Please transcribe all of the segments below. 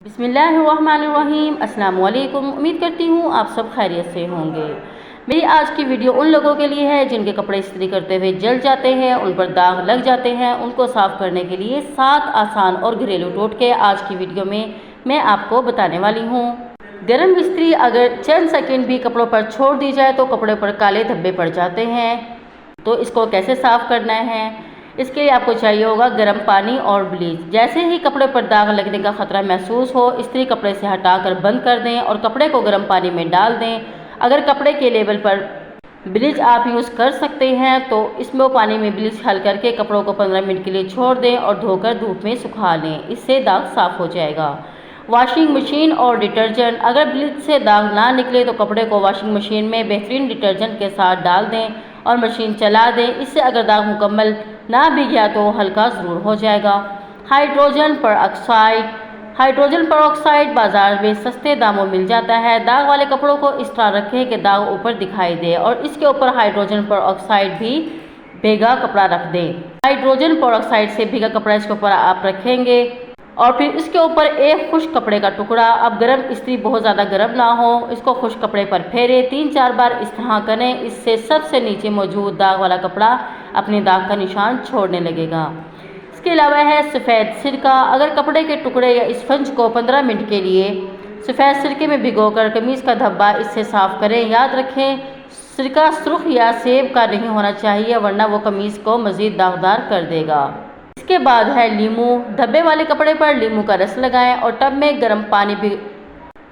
बिस्मिल्लाहिर्रहमानिर्रहीम। अस्सलाम वालेकुम। उम्मीद करती हूँ आप सब खैरियत से होंगे। मेरी आज की वीडियो उन लोगों के लिए है जिनके कपड़े इस्त्री करते हुए जल जाते हैं, उन पर दाग लग जाते हैं। उनको साफ़ करने के लिए 7 आसान और घरेलू टोटके आज की वीडियो में मैं आपको बताने वाली हूँ। गर्म इस्त्री अगर चंद सेकंड भी कपड़ों पर छोड़ दी जाए तो कपड़े पर काले धब्बे पड़ जाते हैं। तो इसको कैसे साफ़ करना है, इसके लिए आपको चाहिए होगा गर्म पानी और ब्लीच। जैसे ही कपड़े पर दाग लगने का ख़तरा महसूस हो, इस्त्री कपड़े से हटाकर बंद कर दें और कपड़े को गर्म पानी में डाल दें। अगर कपड़े के लेवल पर ब्लीच आप यूज़ कर सकते हैं तो इसमें पानी में ब्लीच हल करके कपड़ों को 15 मिनट के लिए छोड़ दें और धोकर धूप में सुखा लें। इससे दाग साफ़ हो जाएगा। वॉशिंग मशीन और डिटर्जेंट, अगर ब्लीच से दाग ना निकले तो कपड़े को वॉशिंग मशीन में बेहतरीन डिटर्जेंट के साथ डाल दें और मशीन चला दें। इससे अगर दाग मुकम्मल ना भी गया तो हल्का ज़रूर हो जाएगा। हाइड्रोजन पेरोक्साइड बाज़ार में सस्ते दामों मिल जाता है। दाग वाले कपड़ों को इस तरह रखें कि दाग ऊपर दिखाई दे और इसके ऊपर हाइड्रोजन पेरोक्साइड भी भीगा कपड़ा रख दें। हाइड्रोजन पेरोक्साइड से भीगा कपड़ा इसके ऊपर आप रखेंगे और फिर इसके ऊपर एक खुश्क कपड़े का टुकड़ा। अब गर्म इस्त्री बहुत ज़्यादा गर्म ना हो, इसको खुश्क कपड़े पर फेरें। 3-4 बार इस तरह करें, इससे सबसे नीचे मौजूद दाग वाला कपड़ा अपने दाग का निशान छोड़ने लगेगा। इसके अलावा है सफ़ेद सिरका। अगर कपड़े के टुकड़े या स्पंज को 15 मिनट के लिए सफ़ेद सिरके में भिगोकर कमीज़ का धब्बा इससे साफ़ करें। याद रखें, सिरका सुर्ख या सेब का नहीं होना चाहिए वरना वो कमीज़ को मज़ीद दागदार कर देगा। इसके बाद है लीमू। धब्बे वाले कपड़े पर लीमू का रस लगाएं और टब में गर्म पानी भी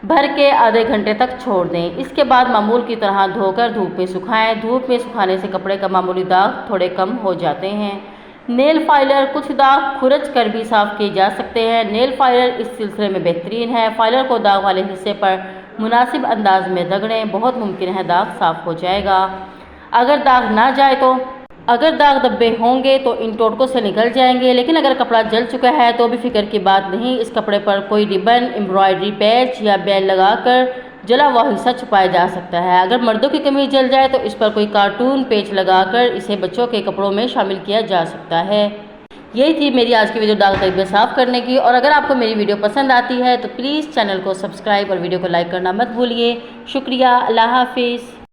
भर के आधे घंटे तक छोड़ दें। इसके बाद मामूल की तरह धोकर धूप में सुखाएं। धूप में सुखाने से कपड़े का मामूली दाग थोड़े कम हो जाते हैं। नेल फाइलर, कुछ दाग खुरच कर भी साफ़ किए जा सकते हैं। नेल फाइलर इस सिलसिले में बेहतरीन है। फाइलर को दाग वाले हिस्से पर मुनासिब अंदाज में रगड़ें, बहुत मुमकिन है दाग साफ़ हो जाएगा। अगर दाग धब्बे होंगे तो इन टोटकों से निकल जाएंगे, लेकिन अगर कपड़ा जल चुका है तो भी फिक्र की बात नहीं। इस कपड़े पर कोई रिबन, एम्ब्रॉयडरी, पैच या बेल लगाकर जला हुआ हिस्सा छुपाया जा सकता है। अगर मर्दों की कमीज जल जाए तो इस पर कोई कार्टून पेच लगाकर इसे बच्चों के कपड़ों में शामिल किया जा सकता है। यही थी मेरी आज की वीडियो दाग धब्बे साफ़ करने की। और अगर आपको मेरी वीडियो पसंद आती है तो प्लीज़ चैनल को सब्सक्राइब और वीडियो को लाइक करना मत भूलिए। शुक्रिया। अल्लाह हाफिज़।